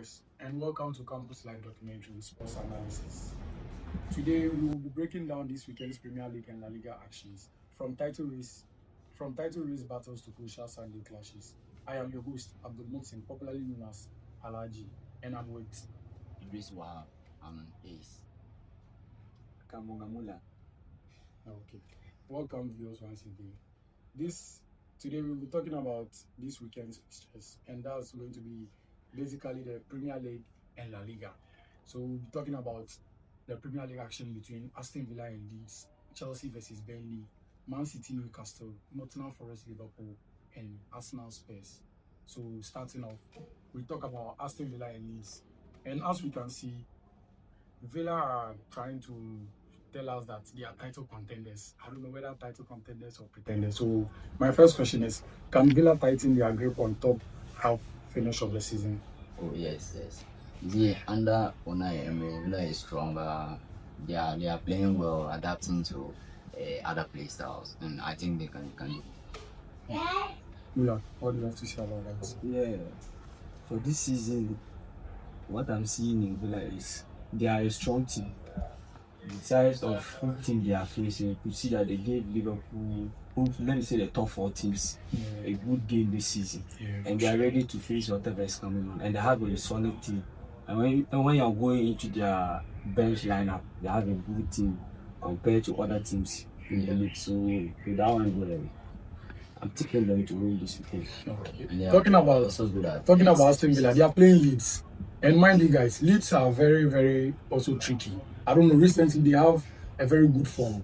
guys, and welcome to Campus Live Documentary Sports Analysis. Today, we will be breaking down this weekend's Premier League and La Liga actions from title race battles to crucial Sunday clashes. I am your host, Abdul Muhsin, popularly known as Alaji, and I'm with. Idris Wahab, Ace. Kamungamula. Okay, welcome viewers once again. This Today we'll be talking about this weekend's fixtures, and that's going to be basically the Premier League and La Liga. So we'll be talking about the Premier League action between Aston Villa and Leeds, Chelsea versus Burnley, Man City, Newcastle, Nottingham Forest, Liverpool, and Arsenal Spurs. So starting off, we talk about Aston Villa and Leeds, and as we can see, Villa are trying to tell us that they are title contenders. I don't know whether title contenders or pretenders. So my first question is, can Villa tighten their grip on top half finish of the season? Oh yes. Under Unai Emery, Villa is stronger. They are playing well, adapting to other play styles, and I think they can. Mula, what do you have to say about that? Yeah, for this season, what I'm seeing in Villa is they are a strong team. The size of who team they are facing, you could see that they gave Liverpool, let me say the top four teams, a good game this season. And they are ready to face whatever is coming on. And they have a solid team. And when you're going into their bench lineup, they have a good team compared to other teams in the league. So with that one, go away. I'm taking them to win this weekend. Okay. Talking about Aston Villa, they are playing Leeds. And mind you guys, Leeds are very, very also tricky. I don't know, recently they have a very good form.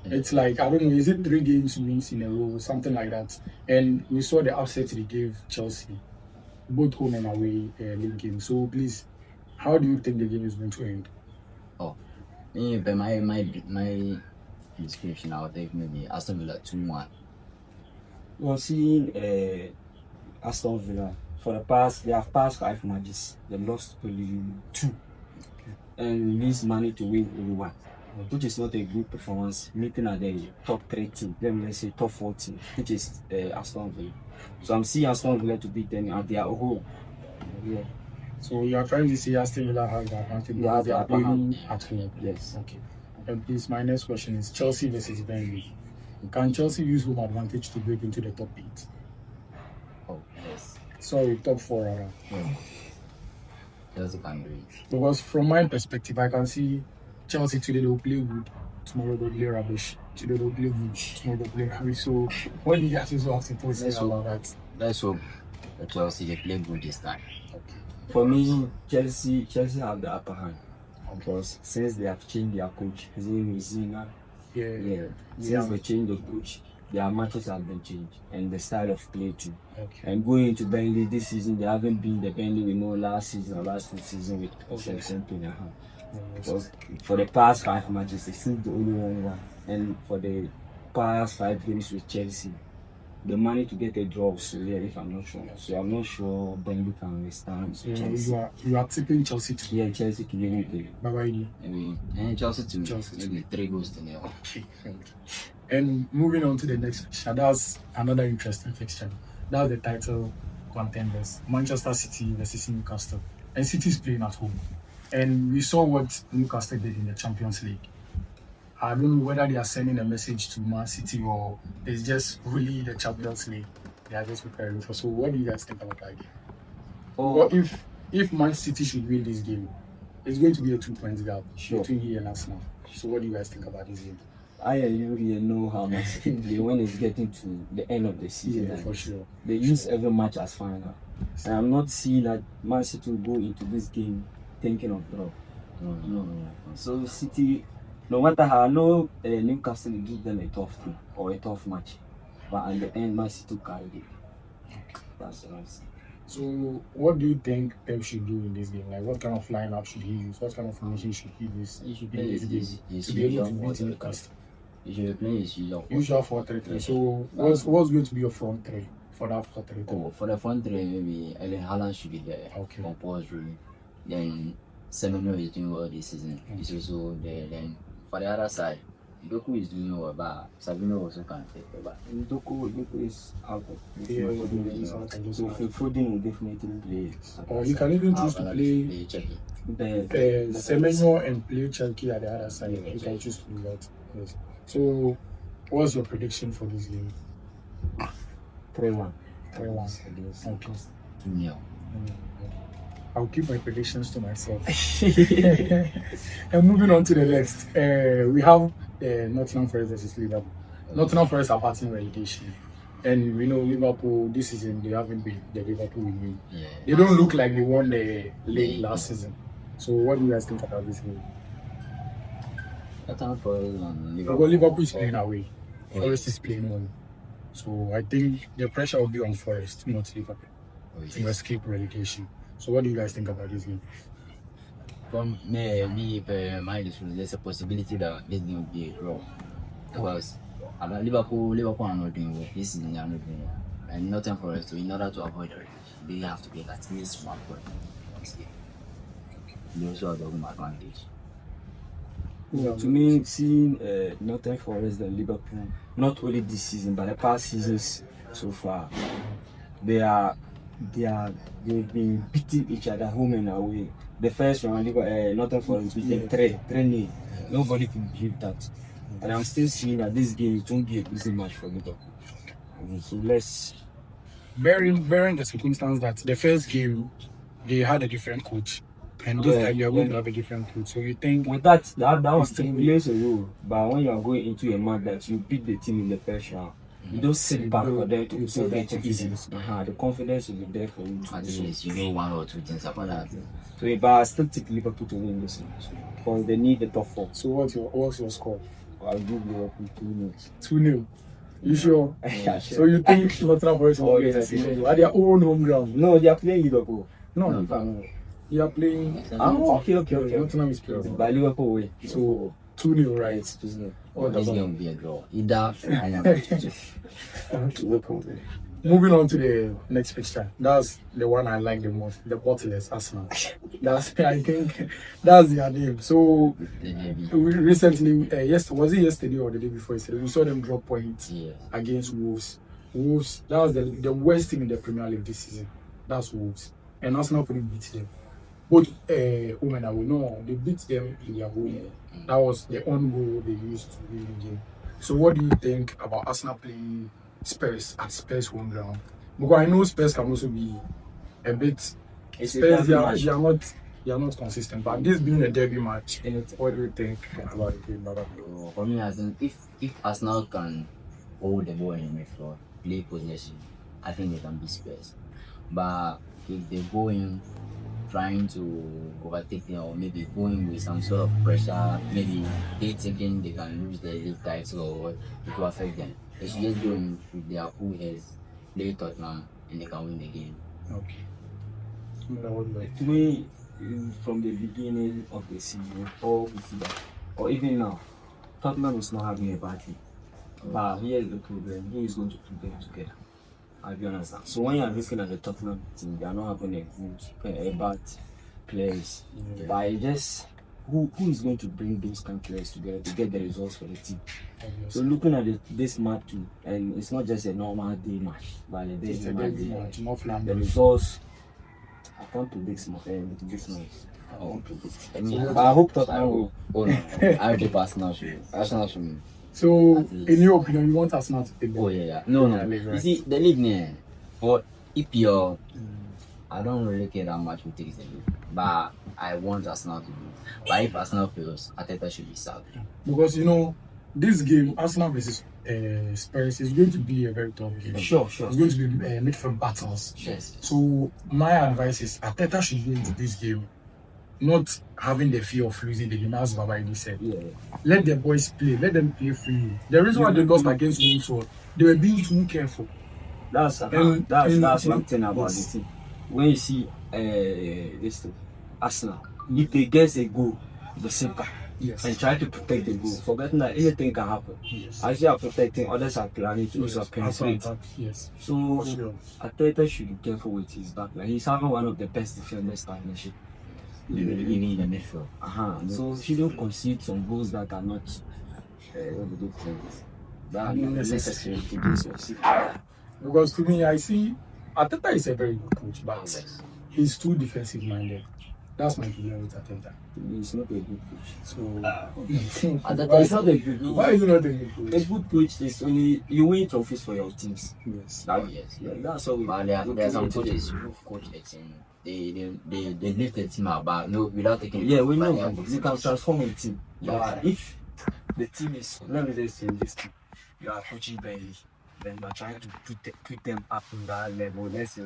It's like, I don't know, is it 3 games wins in a row, something like that. And we saw the upset they gave Chelsea, both home and away league games. So please, how do you think the game is going to end? But my description, I would think maybe Aston Villa 2-1. We're seeing Aston Villa they have passed 5 matches. They lost only 2. And lose money to win only 1, which is not a good performance. Meeting at the top 3 team, let's say top 4 team, which is Aston Villa. So I'm seeing Aston Villa to beat them at their home. Yeah. So you are trying to say Aston Villa has the advantage because they are playing at home. Yes. Okay. And please, my next question is Chelsea versus Burnley. Can Chelsea use home advantage to break into the top 8? Oh yes. Sorry, top 4 rather. Yeah. Chelsea can do it. Because from my perspective, I can see Chelsea today they will play good, tomorrow they'll play rubbish. Today they'll play good, tomorrow they'll play rubbish. So what do you guys also have to post about that? Let's hope that Chelsea they play good this time. Okay. For me, Chelsea have the upper hand. Because since they have changed their coach, his name is Zina. Yeah. Since they changed the coach, their matches have been changed and the style of play too. Okay. And going into Burnley this season, they haven't been the Burnley we know last season or last 2 seasons with Southampton. Because for the past 5 matches, they seem the only one. And for the past 5 games with Chelsea, the money to get a draw is severe if I'm not sure. So I'm not sure Burnley can withstand Chelsea. You are tipping Chelsea to Chelsea to win it. Bye-bye. Maybe Chelsea to maybe 3-0. Okay. And moving on to the next fixture, that's another interesting fixture. That's the title contenders, Manchester City versus Newcastle. And City is playing at home. And we saw what Newcastle did in the Champions League. I don't know whether they are sending a message to Man City or it's just really the Champions League they are just preparing for. So what do you guys think about that game? Or if Man City should win this game, it's going to be a 2-point gap between here and Arsenal. So what do you guys think about this game? I and you really know how much they when it's getting to the end of the season. Yeah, for sure. They use every match as final. And I'm not seeing that Man City will go into this game thinking of draw. No. So City, no matter how, I know Newcastle will give them a tough thing or a tough match. But at the end, Man City carried it. That's what I'm saying. So what do you think Pep should do in this game? Like what kind of lineup should he use? What kind of formation should he use He should in play this game to be able to beat Newcastle? He should play his Usual 4-3-3. So what's going to be your front 3 for that 4-3-3? For the front 3, maybe Erling Haaland should be there. Okay. Compulsory. Then Semenyo is doing well this season. He's also there. Then for the other side, Doku is doing well, but Sabino also can take it back. Doku is out of Yeah, Foden he's is out out. of this So match. Foden will definitely play. Or you can even choose to play The Semenyo and play Cherki at the other side. You can choose to do that. Yes. So, what's your prediction for this game? 3-1. 3-1. Okay. 2-0. I'll keep my predictions to myself. And moving on to the next, we have Nottingham Forest versus Liverpool. Nottingham Forest are passing relegation, and we know Liverpool this season they haven't been the Liverpool we knew. Yeah. They don't look like they won the league last season. So what do you guys think about this game? Nottingham Forest and Liverpool. Because Liverpool is playing away, Forest is playing home. So I think the pressure will be on Forest, not Liverpool, to escape relegation. So what do you guys think about this game? From me, there's a possibility that this game will be a draw. Because Liverpool are not doing well. This season they are not doing well. And Nottingham Forest, so in order to avoid it, they have to get at least 1 point. They also have the home advantage. To me, seeing Nottingham Forest and Liverpool, not only this season but the past seasons so far, they've been beating each other home and away. The first round, Nottingham Forest beat them 3-0. Nobody could believe that. And I'm still seeing that this game it won't be an easy match for Liverpool. So let's. Bearing the circumstance that the first game they had a different coach, and this time you're going to have a different coach. So you think With that was 10 years ago. But when you are going into a match that you beat the team in the first round, you don't sit back for them to say that it's easy. The confidence will be there for you At to least you know 1 or 2 things about that. So if I still take Liverpool to win this match, because they need the top 4. so? What's your score? I'll give Liverpool 2-0. 2-0. You sure? Yeah, sure. So you think Nottingham Forest will Oh, get yes, it at their own home ground? No, they are playing Liverpool. No, you are playing. Okay. Nottingham is playing. By Liverpool way. So 2-0, right? It's 2-0. What This about? game will be a draw. Either Moving on to the next picture. That's the one I like the most. The Bottlers Arsenal. I think that's their name. So we recently, was it yesterday or the day before yesterday? We saw them drop points against Wolves. Wolves. That was the worst team in the Premier League this season. That's Wolves, and Arsenal couldn't beat them. Both women I will know they beat them in their home. That was the own goal they used to win the game. So what do you think about Arsenal playing Spurs at Spurs home ground? Because I know Spurs can also be a bit. Spurs they are not consistent. But this being a derby match, what do you think about the game, Baba? For me, I think if Arsenal can hold the ball in the midfield, play possession, I think they can beat Spurs. But if they go in trying to overtake them or maybe going with some sort of pressure, maybe they thinking they can lose the league title or what, it will affect them. They should just go in with their cool heads, play Tottenham, and they can win the game. Okay. To me, from the beginning of the season, all we see that, or even now, Tottenham is not having a bad team. But here's the problem: who is going to put them together? I understand. So when you are looking at the Tottenham team, they are not having a bad players. But it's just who is going to bring those kind of players together to get the results for the team? So looking at this match too, and it's not just a normal day match, but It's a derby match, more the Flanders. results. I can't predict this match. But I hope Tottenham will. Oh no, I would Arsenal should. Arsenal should. So, in your opinion, you want Arsenal to take them? Oh yeah. No. league, right. You see, the league near for EPL, I don't really care that much who takes the league, but I want Arsenal to do. But if Arsenal fails, Arteta should be sacked. Because this game, Arsenal versus Spurs, is going to be a very tough game. Sure. It's going to be midfield battles. Yes. So my advice is Arteta should go into this game not having the fear of losing the game, as Baba said. Yeah. Let the boys play. Let them play freely. The reason why they lost against Wolves was they were being too careful. That's one thing about the team. When you see this thing, Arsenal, if they get a goal, they sit back and try to protect the goal, forgetting that anything can happen. Yes. As you are protecting, others are planning to also penetrate. Yes. So For sure. Arteta should be careful with his back. Like he's having one of the best defenders partnership. Even in the midfield. So he don't concede some goals that are not what do they think? That Necessary. necessary to do so. Because to me, I see Ateta is a very good coach, but Yes. he's too defensive minded. That's my feeling with Ateta. He's not a good coach. So Ateta He's not a good coach. why is he not a good A coach? good coach is only you win trophies for your teams. Yes. Oh, yes. Yeah, that's all. But there are some coaches who coach a team. They lift the team out, but no, without taking. Yeah, we know but that you can transform a team. Yeah. But if the team is, let me just say this team, you are coaching Burnley, then you are trying to put them up in that level. Let's say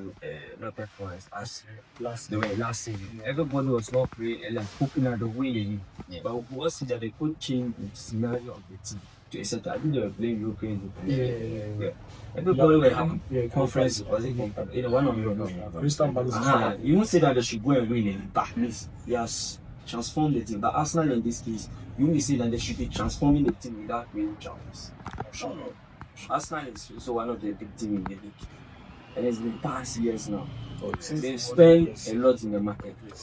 not performance as Last they were last season. Everybody was not playing and like hoping at the win again. Yeah. But we see that they could change the scenario of the team to a certain. I think they were playing European. Yeah. Everybody were having Yeah, conference. Was it one of them? Crystal Palace. You won't say that they should go and win it, but at least he has transformed the team. But Arsenal in this case, you only say that they should be transforming the team without winning champions. Arsenal is also one of the big teams in the league. And it's been past years now. They've spent a lot in the market. They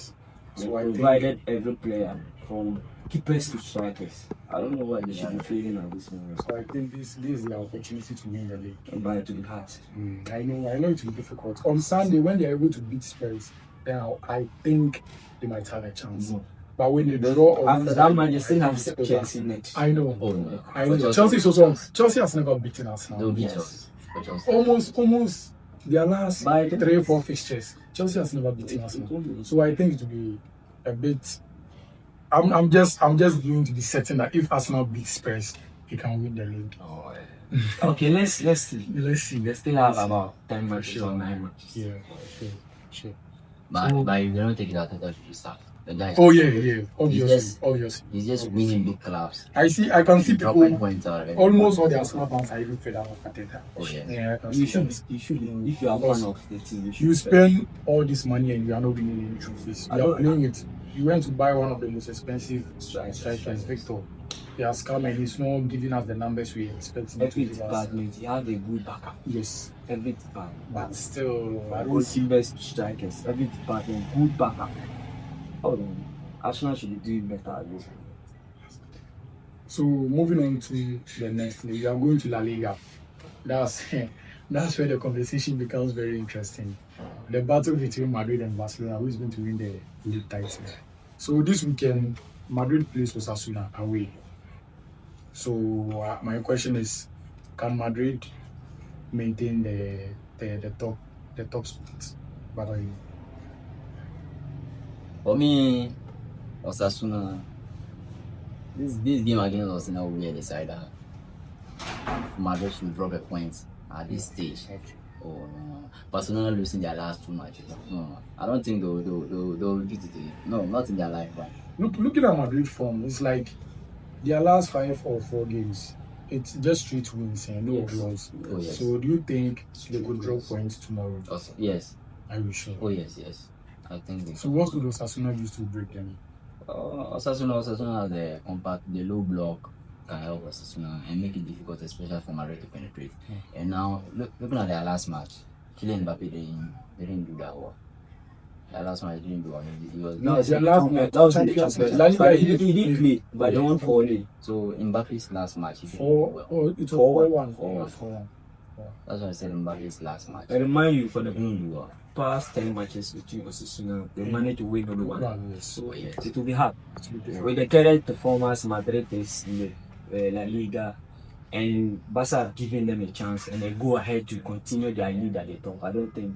So I think- provided every player from keepers to strikers. I don't know why they should be failing at this moment. So I think this is the opportunity to win the league. And by to be hard. I know it will be difficult. On Sunday, when they're able to beat Spurs, then I think they might have a chance. But when they draw on After that match, you still have Spurs, Chelsea next. I know. Oh no. I For know. Chelsea is also Chelsea has never beaten us They'll now. beat Yes. us. For Chelsea. Almost their last By the- 3-4 fixtures. Chelsea has never beaten us now. So I think it will be a bit. I'm just going to be certain that if Arsenal beats Spurs, he can win the league. Oh, Okay, let's see. Let's see. They still have about 10 matches Sure. or 9 matches. Yeah, sure. But So- if you don't take it out, Ateta should start. The guy. Oh yeah. Obviously. He's just winning big clubs. I can see Dropping people. points already. Almost all the Arsenal fans are even fed up with Ateta. Oh yeah. Yeah, I can You see should, that. you should. If you are fan of the team, you should. You spend all this money and you are not winning any trophies. I You are don't- playing it. You went to buy one of the most expensive Strikers. strikers, Victor. He has come and he's not giving us the numbers we expect him to Every give us. department, you have a good backup. Yes, Every department. but still, I don't Good see. best strikers. Every department, good backup. Oh, no. Arsenal should be doing better at this. So moving on to the next league, we are going to La Liga. That's that's where the conversation becomes very interesting. The battle between Madrid and Barcelona, who is going to win the league title? So this weekend, Madrid plays Osasuna away. So my question is, can Madrid maintain the top spot? But For me, Osasuna, this game against Osasuna will be a decider. Madrid should drop a point at this stage. Oh no, Barcelona losing their last 2 matches. No, I don't think they'll repeat it. No, not in their life. But looking at Madrid form, it's like their last 5 or 4 games, it's just straight wins and no Yes. draws. Oh, yes. So do you think they could drop points tomorrow? also, yes. Are you sure? Oh yes. I think they. So what could Osasuna use to break them? Osasuna has the low block can help Osasuna and make it difficult, especially for Madrid to penetrate. And now looking at their last match, Kylian Mbappe didn't do that well. Their last match didn't do well. He was No, their last match, that was the Champions Champions League. League. But he did play, but they won 4-0. so in Mbappe's last match he didn't do Four. well. Oh, it was 4-1. 4-1. 4-1. That's why I said Mbappe's last match. I remind you, for the Didn't do well. past 10 matches between Osasuna, they managed to win only one. Yes. So Yes. it will be hard. It will be difficult. With the current performance, Madrid is in the La Liga, and Barca are giving them a chance, and they go ahead to continue their lead at the top. I don't think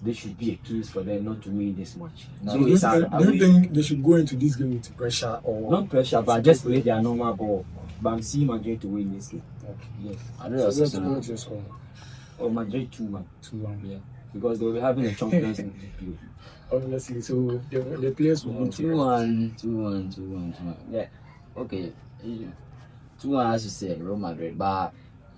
there should be a case for them not to win this match. No. So So it's do you think they should go into this game with pressure or not pressure, but just play their normal ball. But I'm seeing Madrid to win this game. Okay. Yes. Madrid So what's Osasuna. your score? Or Madrid 2-1. 2-1. Yeah. Because they'll be having a Champions League to play. Obviously, so the players will go to 2-1. Yeah. Okay. 2-1 as you said, Real Madrid. But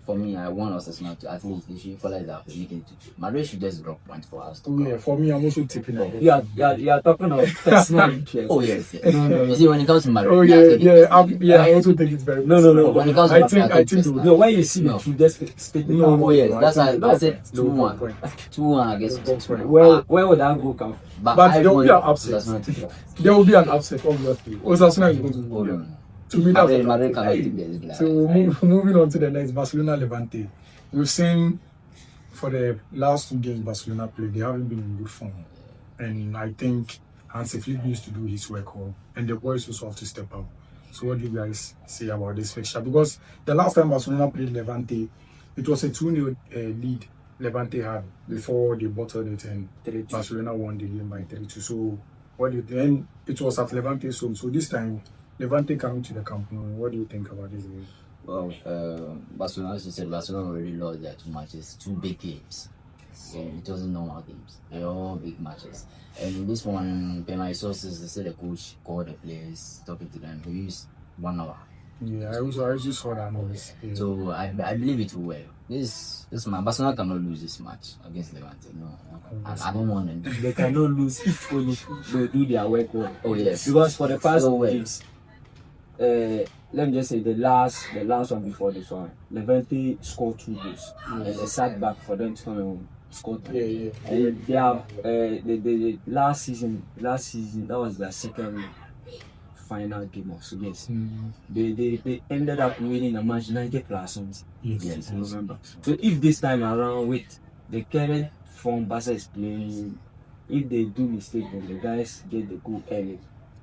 for me, I want Osasuna to at least they should equalize that. Make it 2-2. Madrid should just drop points for us. Oh yeah, for me, I'm also tipping that. You are talking of personal interest. Oh yes. No. You see, when it comes to Madrid, Oh I also think it's very. No. When it comes to I Madrid, think just- No, when you see No. me, you just speak. No, Oh yes, No, that's I why I think- said No, 2-1. point. 2-1 against That's right. Osasuna. Where would that go come from? But I there will be want an upset. Osasuna to drop. There will be an upset, obviously. Osasuna is going to Hold win. on. To me, that's Madrid a cannot take the league. So moving on to the next, Barcelona Levante. We've seen for the last 2 games Barcelona played, they haven't been in good form, and I think Hansi Flick needs to do his work well, and the boys also have to step up. So what do you guys say about this fixture? Because the last time Barcelona played Levante, it was a 2-0 lead Levante had before they bottled it, and 3-2. Barcelona won the game by 3-2. So what do you then it was at Levante's home. So this time Levante coming to the Camp Nou. What do you think about this game? Well, Barcelona, as you said, Barcelona already lost their 2 matches, 2 big games. So it wasn't normal games. They're all big matches. And this one, per my sources, they said the coach called the players, talking to them. He used 1 hour. Yeah, I also saw that noise. Yeah. So I believe it will well. This man, Barcelona cannot lose this match against Levante. No, I don't want them. They cannot lose if only they do their work well. Oh yes. Because for the past So well. games, let me just say the last one before this one, Levante scored 2 goals. And they sat back for them to come and score 3. Yeah. And they have the last season that was their second final game of so yes. They ended up winning a match 90+ something. Yes. In November. So if this time around with the current form Barca is playing, if they do mistake then the guys get the goal early,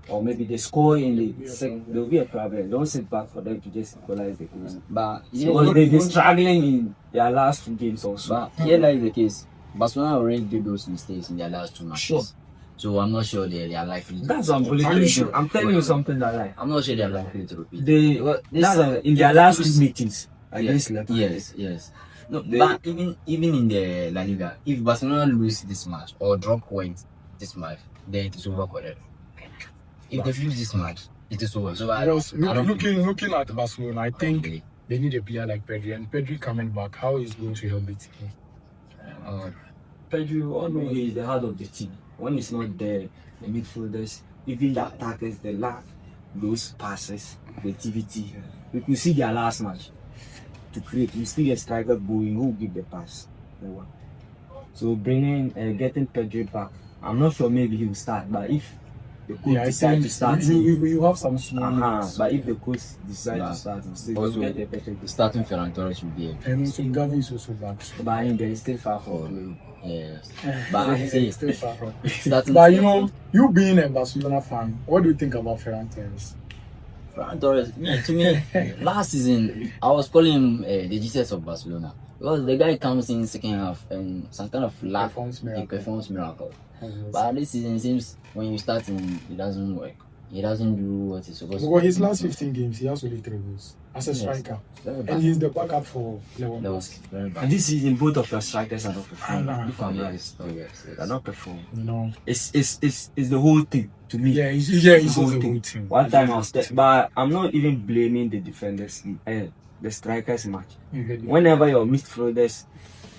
or maybe they score in the second, there will be a problem. Don't sit back for them to just equalize the goals. But Because they've been struggling in their last 2 games also. But here lies the case. Barcelona already did those mistakes in their last 2 matches. Sure. So I'm not sure they are likely. That's what I'm Are you telling sure? you. I'm telling you something that like I'm not sure they are likely to repeat. they Well, this- that's in their last 2 meetings against Levante. Yes. No, They- but even in the La Liga, if Barcelona lose this match or drop points this match, then it is over for them. If they lose this match, it is over. So I Because don't looking at Barcelona, I think Okay. they need a player like Pedri, and Pedri coming back, how is going to help the team? Pedri, all know he is the heart of the team. When he's not there, the midfielders, even the attackers, they lack those passes, creativity. You could see their last match to create. You see a striker going who give the pass. So getting Pedri back, I'm not sure maybe he will start, but if the coach Yeah, I decide think to start, you have some small names. but if the coach decide Nah. to start, still Also, get the Pedri. starting Ferran Torres will be a And also Gavi is also back. But him, they're still far from Oh. playing. yes. But I say Still far from. starting But you being a Barcelona fan, what do you think about Ferran Torres? Ferran Torres, to me, last season I was calling him the Jesus of Barcelona because the guy comes in second half and some kind of luck, Performs he miracle. performs miracle. But this season it seems when you start in, it doesn't work. He doesn't do what he's supposed to. Because his last 15 games, he has only 3 goals as a Yes. striker, Very and bad. he's the backup for That Lewandowski. was very bad. And this season, both of your strikers are not performing. I know. If I'm Oh, right, yes. Oh yes. they're not performing. You know, It's the whole thing to me. yeah, he's The just whole the thing. whole team. One time I was there, but I'm not even blaming the defenders, the strikers much. You get it? Whenever your midfielders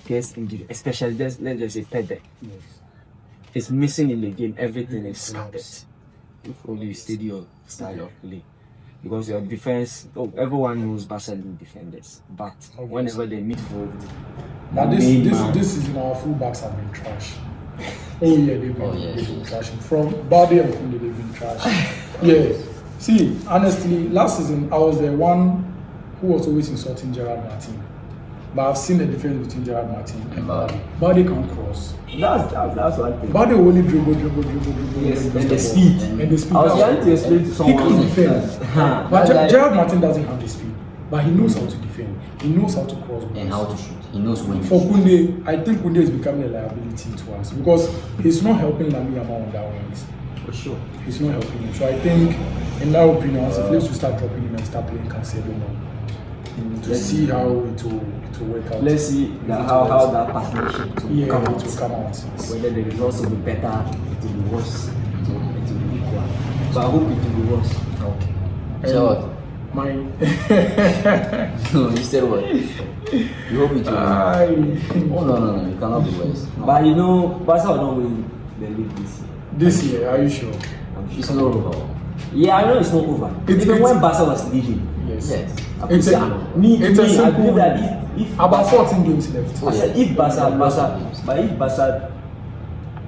gets injured, especially let's just say Pedri, Yes. is missing in the game, everything is scattered. Collapse. If only you steady your style of play. Because your defense, everyone knows Barca need defenders. But whenever they midfield, But main man- this season, our fullbacks have been trash. Oh yeah, they've been, Oh, yes, they've been yes. trashing. From Bardi and Kunde, they've been trash. Yeah. See, honestly, last season I was the one who was always insulting Gerard Martin. But I've seen the difference between Gerard Martin and Bardi. Bardi can cross. that's one thing. Bardi will only dribble. Yes, and the ball. speed. And the speed. I was that's trying all. to explain to He someone. can defend. Huh. But That guy- Gerard Martin doesn't have the speed. But he knows how to defend. He knows how to cross balls. And how to shoot. He knows when to For shoot. Kunde, I think Kunde is becoming a liability to us because he's not helping Lamine Yamal on that wings. For sure. He's not helping him. So I think, in my opinion, as a place to start dropping him and start playing Cancelo more. To Let's see how it will work out. Let's see how that partnership will come it out. will come out. Whether the results will be better, it will be worse, it will be equal. So I hope it will be worse. Okay. So what? My No, you said what? You hope it will. Oh no, it cannot be worse. No. But you know, Barca will not win the league this year. This year, are you sure? I'm It's sure. not over. Yeah, I know it's not over. Even when Barca was leading, Yes. Yes. I could It's say, a- me, it's a I believe simple- that if About 14 games left. I said if Barca, Yeah. but if Barca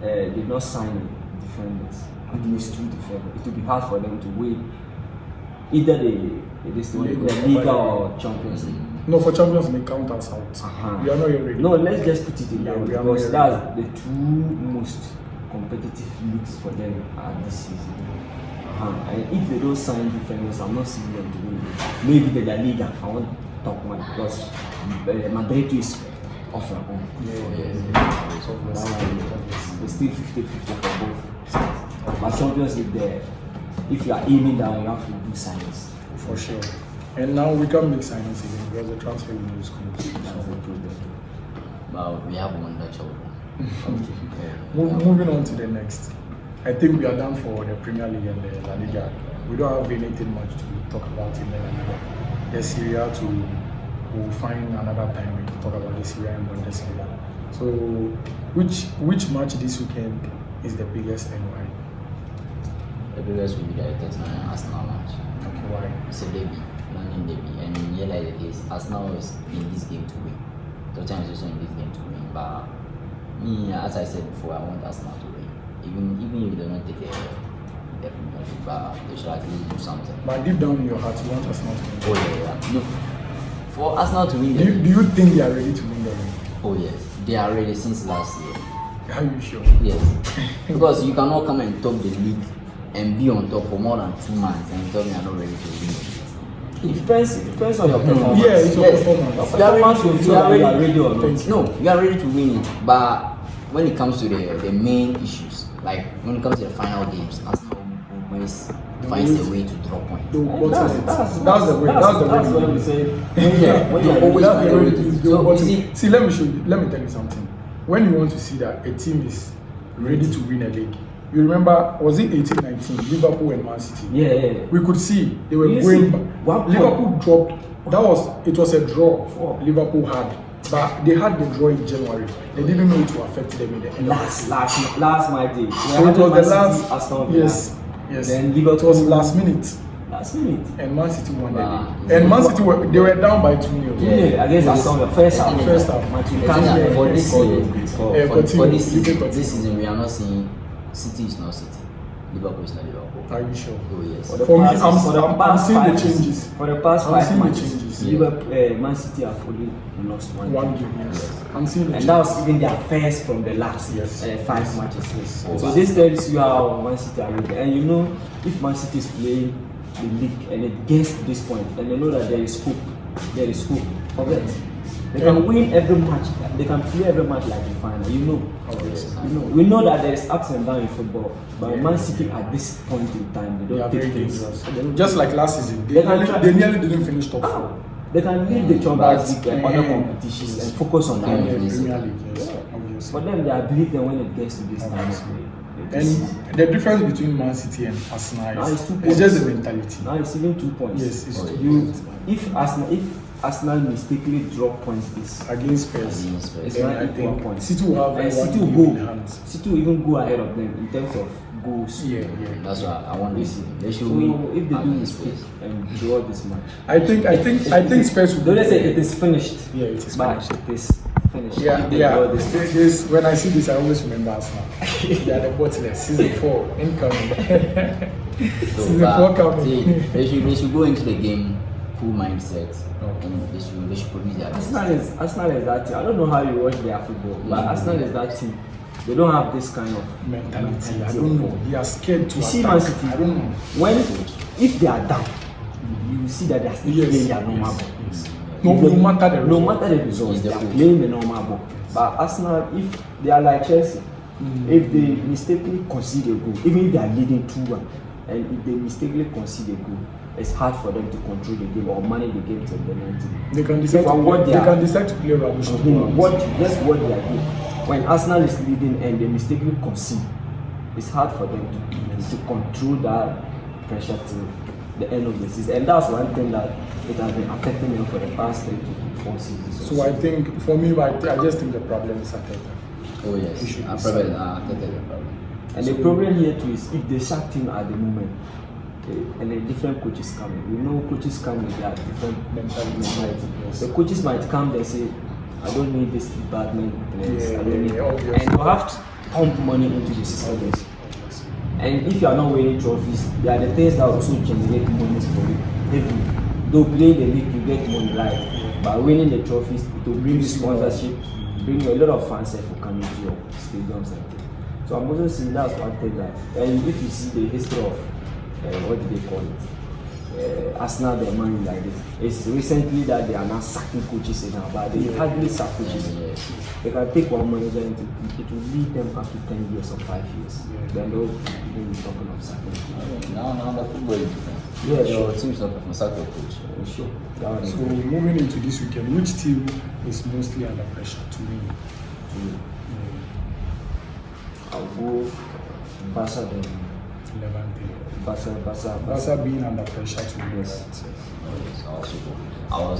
did not sign defenders, at least 2 defenders, it would be hard for them to win either the Liga or Champions League. No, for Champions League count us out. We are not yet ready. No, let's just put it in Yeah, there we are because not that's the two most competitive leagues for them this season. And if they don't sign defenders, I'm not seeing them to win. Maybe the La Liga, I want to talk one because Madrid is off and on. It's still 50-50 for both sides. But Champions League, there, if you are aiming down, you have to do signings. For sure. And now we can make signings again because the transfer window is closed. That's the problem. But we have one Dutch Moving on to the next. I think we are done for the Premier League and the La Liga. We don't have anything much to talk about in the La Liga. The Serie A we'll find another time to talk about the Serie A and Bundesliga. So, which match this weekend is the biggest and why? The biggest will be the Tottenham Arsenal match. Okay, why? It's a derby, London derby, and here like it is, Arsenal is in this game to win. Tottenham is also in this game to win, but me, as I said before, I want Arsenal to win. Even if they don't take the Premier League, but they should at least do something. But deep down in your heart, you want Arsenal to win. Oh yeah. No, for Arsenal to win, Do you think they are ready to win the league? oh yes, they are ready since last year. Are you sure? Yes, because you cannot come and top the league and be on top for more than 2 months and tell me I'm not ready to win. It depends on your performance. Yeah, it's your Yes. performance. Your performance will You are tell you ready. are ready or not. Thank you. No, you are ready to win it, but when it comes to the main issues, like when it comes to the final games, Arsenal always finds a way to draw points. That's the way. That's what we say. When you are Always ready. That's the way it is. So, But you see- see, let me show you. Let me tell you something. When you want to see that a team is ready to win a league, you remember, was it 18-19, Liverpool and Man City? Yeah. We could see they were You going see, back. 1 point. Liverpool dropped. It was a draw. Four. Liverpool had, but they had the draw in January. They didn't know it would affect them in the end. Last my day. So it was the last. Aston Yes. Then It Liverpool was last minute, last minute. and Man City won the Wow. league. And Man City were down by 2-0. Yeah, against Aston Villa, first half. First half. Matthew The Cash thing is, and for this scored year, those goals. Yeah, for continue. this You can season, continue. we are not seeing City is not City, Liverpool is not Liverpool. Are you sure? Oh yes. For the For me, past- I'm for the seeing past the five- changes. For the past I'm 5 seeing the matches, changes. Liverpool, Man City have only lost one. One game, yes. I'm seeing the And that changes. was even their first from the last Yes. 5 Yes. matches. Yes. So this tells you how Man City are ready. And you know, if Man City is playing the league and it gets to this point, and they know that there is hope, forget. They can win every match. They can play every match like the final. You know. We know that there is ups and downs in football, but Yeah. Man City at this point in time, They they are don't very take things. dangerous. They don't Just take- like last season, They can try- they nearly didn't finish top 4. They can leave the Champions League and other Yeah. competitions and focus on Yeah. that. And the Yes. Premier League, yes, Yeah. obviously. For them, I believe that when it gets to this time, And the difference between Man City and Arsenal Now it's 2 is points. just the mentality. now it's even 2 points. Yes, it's Oh, two You, points. if Arsenal mistakenly drop points this, Against Spurs. Against Spurs. it's Then not I equal think points. City will have And one City will game in go. hands. City will even go ahead of them in terms of goals. Yeah. That's why I want to see. They should So win if they do against mistake Spurs. and draw this match, I think Spurs will. don't let's say it is finished. Yeah, it is But finished. it is finished. Yeah, If they yeah. draw this This, when I see this, I always remember Arsenal. They are the bottlers. Season 4 incoming. So, Season but 4 coming. see, they should go into the game cool mindset. Okay. And they should produce their best. Arsenal is that team. I don't know how you watch their football, but Arsenal is that team. They don't have this kind of Mentality. I don't know. They are scared to You see attack. Man City. I don't know. When if they are down, you will see that they are still Yes, playing their normal yes, ball. yes. No matter the No result. matter the results, It's they the are coach. playing the normal ball. But Arsenal, if they are like Chelsea, if they mistakenly concede a goal, even if they are leading 2-1, and if they mistakenly concede a goal, it's hard for them to control the game or manage the game till the 90. They can decide. From what They they are- can decide to play rubbish. Just what they are doing. When Arsenal is leading and they mistakenly concede, it's hard for them to control that pressure till the end of the season. And that's one thing that it has been affecting them for the past 3 to 4 seasons. So I think, for me, I just think the problem is Arteta. Oh yes, They should I be probably signed. that's the problem. And the problem here too is if they sack him at the moment, and a different coach is coming. We know coaches come with their different mentality. Yes. The coaches might come and say, I don't need this department players. Yeah, I don't need obviously. and you have to pump money into the system. And if you are not winning trophies, they are the things that also generate money for you. Though playing the league, you get money, right? But winning the trophies, it will bring you sponsorship, bring you a lot of fans for coming to your stadiums and things. So I'm also saying that's one thing that, and if you see the history of, what do they call it? Arsenal, their money like this. It's recently that they are now sacking coaches in now, but they hardly sack coaches. They can take one manager and it will lead them up to 10 years or 5 years. Then they'll be talking of sacking. Now the football is different. Yeah, sure. Teams not from soccer coach. Sure. So moving into this weekend, which team is mostly under pressure to win? I'll go Barca then. Levante. Barca. Barca being under pressure to win. Yes.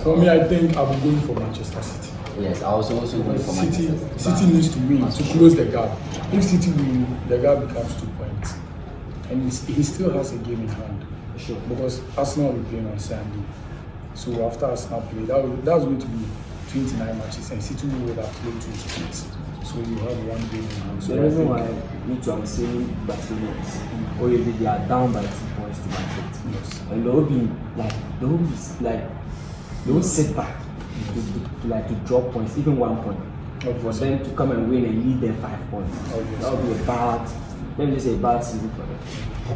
For me, I think I'll be going for Manchester City. Yes, I was also going for City. Manchester. City needs to win to close the gap. If City win, the gap becomes 2 points, and he still has a game in hand. Sure. Because Arsenal will be playing on Sunday. So after Arsenal play, that's going to be 29 matches, and City will have played 28. So you have one game in hand. So the reason why I'm saying Barcelona is already they are down by 2 points to Man City. Yes. And they will sit back to drop points, even 1 point. For them to come and win and lead them 5 points. That would be let me just say a bad season for them.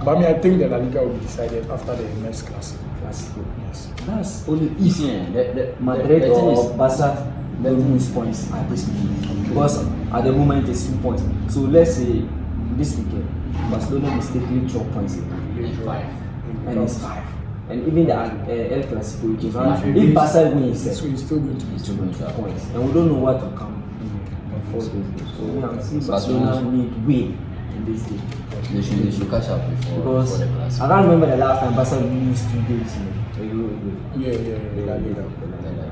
But I mean, I think the La Liga will be decided after the next Clasico. Yes. That's only if Madrid or Barca don't lose points at this moment. Because at the moment it's 2 points. So let's say this weekend, Barcelona mistakenly drop points and it's 5. And even the El Clasico, which is if Barca wins, so it's still going to be 2 points. And we don't know what will come before this game. So I'm seeing Barcelona need win in this game. They should catch up before Because the class. I can't remember the last time Barca lose 2 games. Yeah.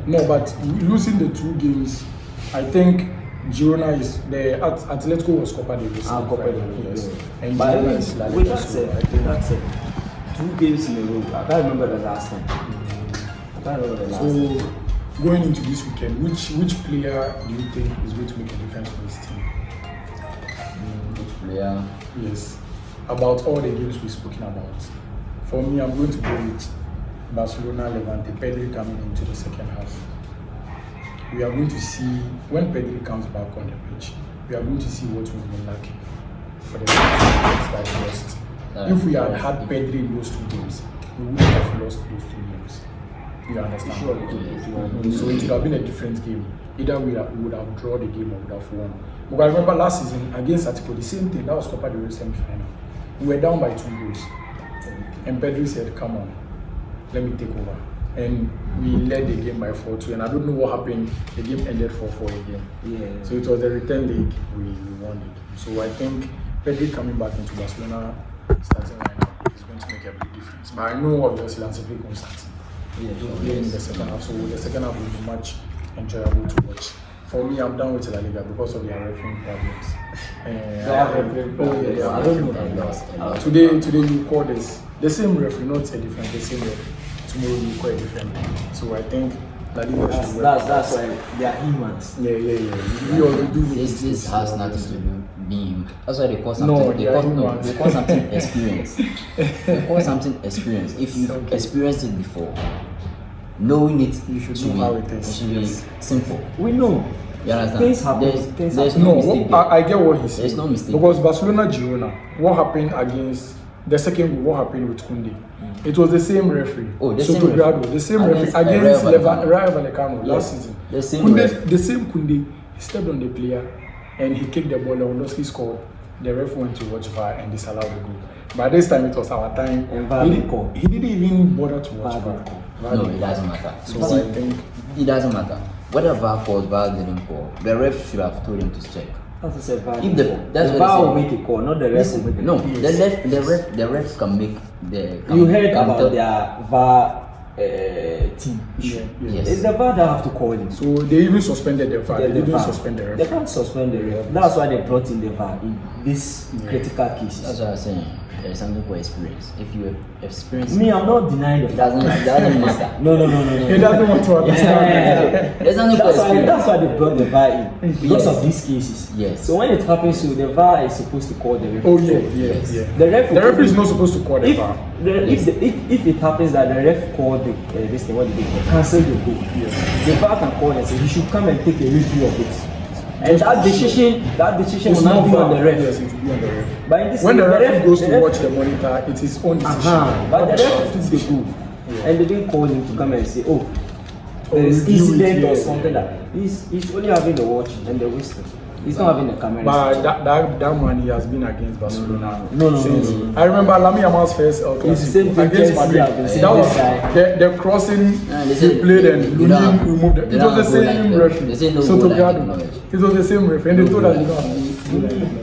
No, but losing the 2 games, I think Girona is the Atletico was Copa del Rey. Yes. And But Girona is La Liga. with that said, that's it. 2 games in a row. I can't remember the last time. So going into this weekend, which player do you think is going to make a difference for this team? Which player? Yes. About all the games we've spoken about. For me, I'm going to go with Barcelona, Levante, Pedri coming into the second half. We are going to see, when Pedri comes back on the pitch, we are going to see what we've been lacking for the games that we lost. If we had had Pedri in those 2 games, we wouldn't have lost those 2 games. You understand? Sure. So it would have been a different game. Either we would have drawn the game or would have won. But I remember last season against Atletico, the same thing. That was Copa del Rey semi-final. We were down by 2 goals, and Pedri said, "Come on, let me take over." And we led the game by 4-2. And I don't know what happened. The game ended 4-4 again. Yeah. So it was the return leg. We won it. So I think Pedri coming back into Barcelona starting lineup is going to make a big difference. But I know obviously Hansi Flick will start. Yeah, In the second half, so the second half will be much enjoyable to watch. For me, I'm done with La Liga because of their refereeing problems. I don't know. Today you call this the same referee, not a different, the same referee. Tomorrow you call it different. So I think La Liga should work. That's why they are humans. Yeah. We already do This has nothing to do being. That's why they call No, something. they They call something experience. They call something experience. If you've experienced it before, knowing it, You should know how it is. It should be simple. We know. You understand? Things happen. There's no mistake there. I get what he's saying. There's no mistake. Because Barcelona Girona, what happened against the second goal, what happened with Koundé? It was the same referee. Oh, the same Soto referee. the same referee Against against Rayo Rayo Vallecano last season. The same Koundé, referee. the same Koundé, he stepped on the player and he kicked the ball. Lewandowski scored. The ref went to watch VAR and disallowed the goal. By this time, it was our time. And VAR didn't call. He didn't even bother to watch VAR VAR. didn't No, it doesn't matter. So See, I think it doesn't matter. Whether VAR called, VAR didn't call, the ref should have told him to check. That's what I said. VAR. If that's the what VAR they will say. make a call, not the ref will make a No, call. the refs can make the. You heard can about tell- their VAR team. Yeah. It's the VAR that have to call him. So they even suspended the VAR. Yeah, They the didn't VAR. suspend the They ref. can't suspend the ref. That's why they brought in the VAR in these critical cases. That's what I'm saying. something called experience. If you experience, Me, I'm not denying the it fact. doesn't matter. No. He doesn't want to understand. There's something called experience. That's why they brought the VAR in because Yes. of these cases. Yes. So when it happens, so the VAR is supposed to call the referee. Oh yeah. The ref. The referee is not supposed to call the If, VAR. if it happens that the ref called this thing, what did they call? Cancel the goal. Yes. The VAR can call and say he should come and take a review of it. And that decision It's will not be VAR. on the ref. Yes, it will be on the ref. But in this When case, the referee goes the to ref- watch the monitor, it's his own decision. But Not the the ref VAR's took the decision. goal, Yeah. and they didn't call him to come and say, "Oh, Oh, there's review it, incident or yeah. something that he's only having the watch and the wisdom. He's not having the camera. But that man, he has been against Barcelona. No. Since I remember Lami Yamal's first El It's the same Clasico thing against Chelsea Madrid. have been saying That was this guy. the crossing They he say played and you don't Lunin have- removed it. they It don't was the have goal same like referee. They say no Soto goal like Grado. knowledge. It was the same referee, and they told us you don't have to.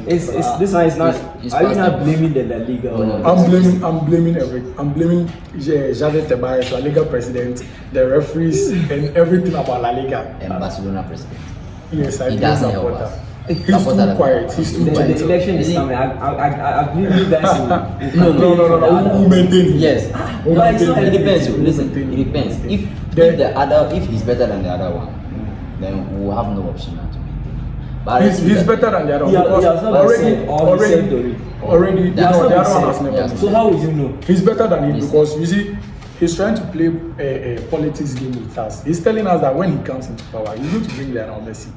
It's this one is not. It's Are you past not them. blaming the La Liga? Oh, no. I'm blaming Javier Tebas, La Liga president, the referees, and everything about La Liga. And Barcelona president. Yes, I He blame doesn't help Laporta. us. He's too quiet. He's too The quiet. election is Is he- coming. I agree with you guys. in- No, No. Who maintain him? Yes. Who No, it's maintain not, him? it depends. Who Listen, maintain it him? depends. If he's better than the other one, then we'll have no option now to maintain. But I He's think that- better than the other one He has because not been already, said or he already, said already. already, That's no, not the been other one said. has never Yeah. been So said. how would you know? He's better than him Yes. because you see, he's trying to play a politics game with us. He's telling us that when he comes into power, he's going to bring Lionel Messi.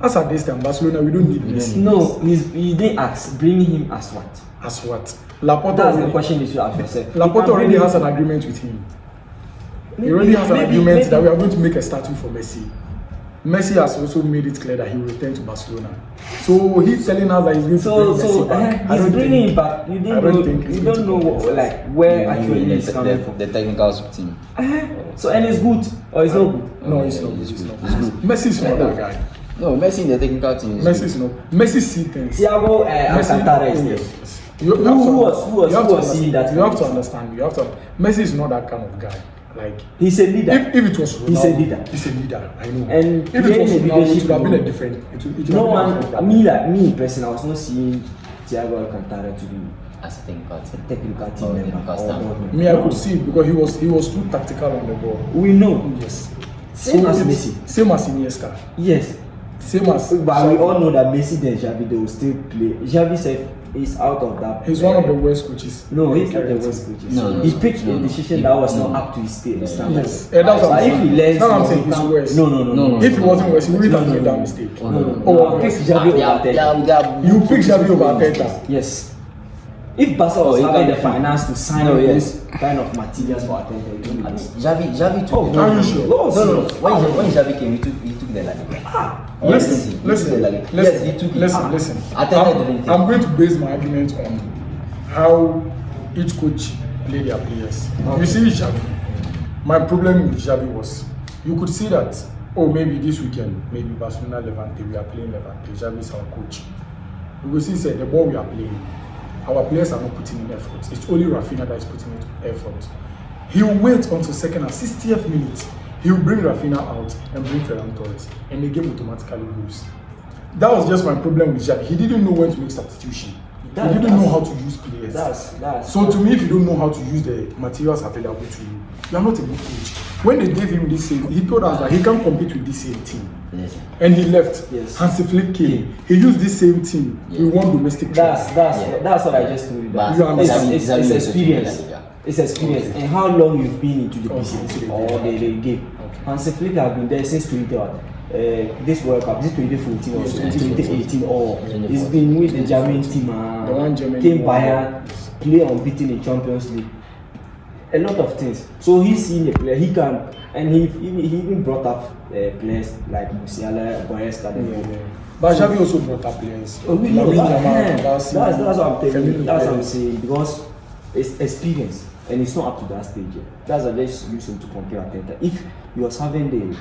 As at this time, Barcelona, we don't need We don't Messi. need- No, he didn't ask. Bring him as what? As what? Laporta That's the already, question you should ask yourself. Laporta already has an agreement with him. He already has an agreement that we are going to make a statue for Messi. Messi has also made it clear that he will return to Barcelona. So he's telling us that he's going to So bring Messi back. I he's don't bringing think- him back. You I didn't don't know. think he's You going don't to know compromise. like where You actually mean he's the, coming the, from. the technical team. So and it's good or it's not good. No, it's not. It's It's good. not. It's good. Messi is not that guy. No, Messi in the technical team is Messi good. is not. Messi sees things. Thiago Alcantara is there. Yes. Who was seeing that You have kind to of understand. You have to. Messi is not that kind of guy. Like He's a leader. if it was Ronaldo, He's a leader. He's a leader. I know. And if it playing was a Ronaldo, it leadership would have been a role. different. It would No have one, been a different. me personally, I was not seeing Thiago Alcantara to be As a technical a team. technical Oh, team member. technical or staff. not. Me, I could see it because he was too tactical on the ball. We know. Yes. Same as it's- Messi. Same as Iniesta. Yes. Same as. But we all know that Messi and Xavi, they will still play. Xavi said is out of that. He's one of the worst coaches. No, he's not the Currently. worst coaches. No, He picked no, a no. decision that was not No. up to his standard. Yes. And that's what But I'm if he saying. learns, That's what I'm to saying. He's become- worse. No. If he wasn't worse, he wouldn't have made that no. mistake. Oh, no. Oh, Pick okay. Xavi They are- over they Arteta. are- they are- You pick Xavi over Arteta. Yes. If Barca was Oh, you having can- the finance to sign No, those yes. kind of materials for Arteta, it wouldn't be. Javi took the Are you sure? No. When Javi came, he took the La Liga. Listen, He took listen, the La Liga. listen, Yes, he took it. listen. Arteta didn't take I'm it. going to base my argument on how each coach play their players. You see Xavi. My problem with Xavi was you could see that, oh, maybe this weekend, maybe Barcelona Levante, we are playing Levante. Xavi is our coach. You will see, said the ball we are playing, our players are not putting in effort. It's only Rafinha that is putting in effort. He will wait until second and 60th minute. He will bring Rafinha out and bring Ferran Torres, and the game automatically goes. That was just my problem with Xavi. He didn't know when to make substitution. He didn't know how to use players. That's So to me, if you don't know how to use the materials available to you, you are not a good coach. When they gave him this same, he told us that he can't compete with this same team. Yes. And he left. Yes. Hansi Flick came. He used this same team. Yeah. We won domestic that's trials. that's what I just told you. But You understand? It's Xavi is a experience. team leader. It's experience and how long you've been into the Okay. business or the game. Okay. Hansi Flick have been there since 2012. This World Cup, this 2014 or Yes, 2018 or 2014. he's been with the German team. The one Germany Came won. Bayern, play unbeaten in Champions League. A lot of things. So he's seen a player, he can, and he even brought up players like Musiala, Goretzka. But Xavi also brought up players. Oh, we know Lamine that. Yamal, That's Barca, what I'm telling you. Firmino That's what I'm Perez. saying because it's experience and it's not up to that stage yet. That's what I just use him to compare Arteta. If he was having the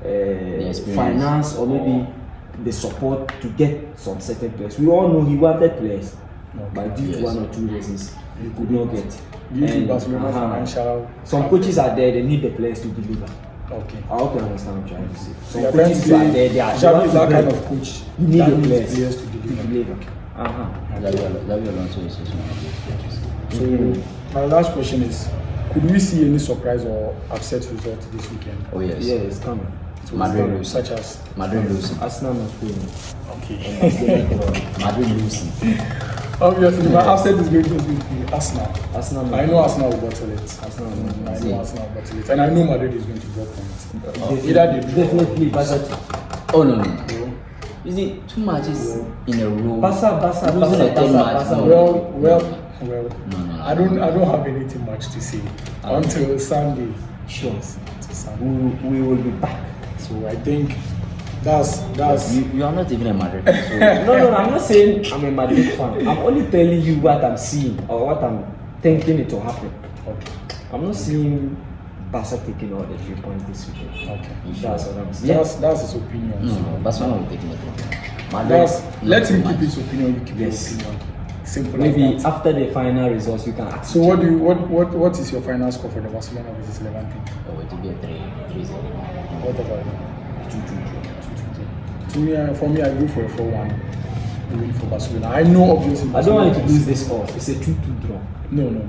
experience. finance or maybe the support to get some certain players, we all know he wanted players, but due to Yes. one or two reasons, he could not get. Due to And, Barcelona uh-huh. financial. Some coaches are there; they need the players to deliver. Okay. I hope you understand what I'm trying to say. So Some you're trying to coaches say are there; they are. Xavi is that kind of coach You need that the needs players players to to deliver. deliver. Xabi Alonso is also one of those So players. my last question is, could we see any surprise or upset result this weekend? Oh yes. Yeah, it's coming. So Madrid lose. such as Madrid losing. Arsenal not playing. okay. Madrid losing. Obviously, my upset is going to be Arsenal. Arsenal not I know Arsenal will bottle it. Arsenal I not know Arsenal will bottle it, and I know Madrid is going to drop points. Either they draw definitely Barca. Oh no. or- You see, 2 matches in a row. Barca, losing a third match. No. Well. No. I don't have anything much to say until Sunday. Sure. Until Sunday. We will be back. So I think that's You are not even a Madrid fan, so No, I'm not saying I'm a Madrid fan. I'm only telling you what I'm seeing or what I'm thinking it will happen. okay. I'm not seeing Barca taking all the 3 points this weekend. Okay. That's what I'm saying. That's his opinion. no, So Barcelona will take it. that's, let him no keep match. his opinion. You keep Yes. your opinion. Simple Maybe as that. after the final results, we can ask. So what is your final score for the Barcelona versus Levante? Oh, it will be a 3-0. What about it? To me, for me, I go for a 4-1 win for Barcelona. I know obviously. I don't want you to Barcelona lose is- this off. It's a 2-2 draw. No.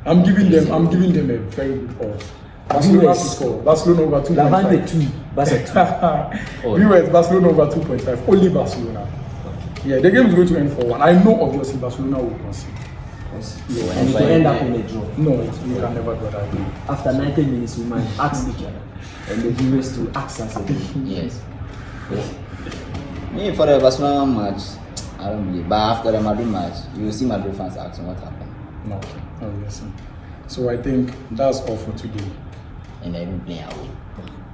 I'm giving them a very good odds. Barcelona to Viewers. score. Barcelona over 2.5. Lavande 2, Barca 2. Oh. Viewers, Barcelona over 2.5. Only Barcelona. Yeah, the game is going to end 4-1. I know obviously Barcelona will concede. And it will end up in a draw. No, you can never do that. After 90 minutes, we might ask each other and the viewers to ask us again. Yes. Me for the Barcelona match, I don't believe. But after the Madrid match, you will see Madrid fans asking what happened. No, obviously. So I think that's all for today. And they're even playing away.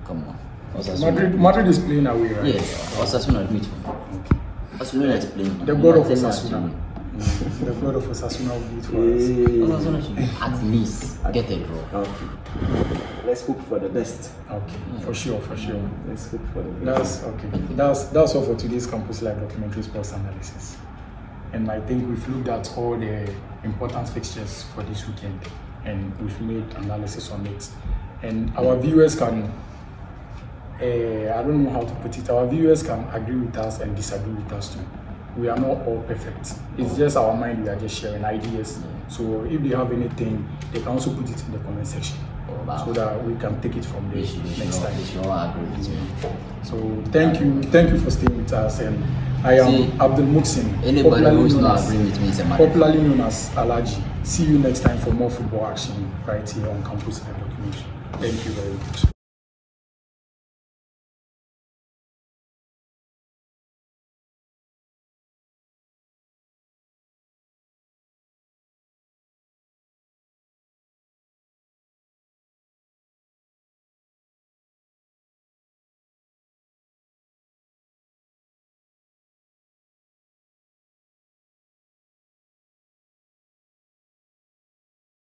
Come on. Osasuna. Madrid is playing away, right? Yes, Osasuna is beautiful. Okay. Barcelona is playing. The god of Tell us Osasuna. to- The god of Osasuna will do it for us. Osasuna should at least get a draw. Okay. Let's hope for the best. Okay, for sure. Let's hope for the best. That's okay. That's all for today's Campus Live documentary sports analysis. And I think we've looked at all the important fixtures for this weekend, and we've made analysis on it. And our viewers can, I don't know how to put it. Our viewers can agree with us and disagree with us too. We are not all perfect. It's just our mind. We are just sharing ideas. So if they have anything, they can also put it in the comment section, so that we can take it from there next time. They should all agree with me. So thank you for staying with us, and I am See, Abdul Muxin, Anybody who's not agreeing with me is a Madrid fan. popularly known as Alaji. See you next time for more football action right here on Campus Live Documentary. Thank you very much.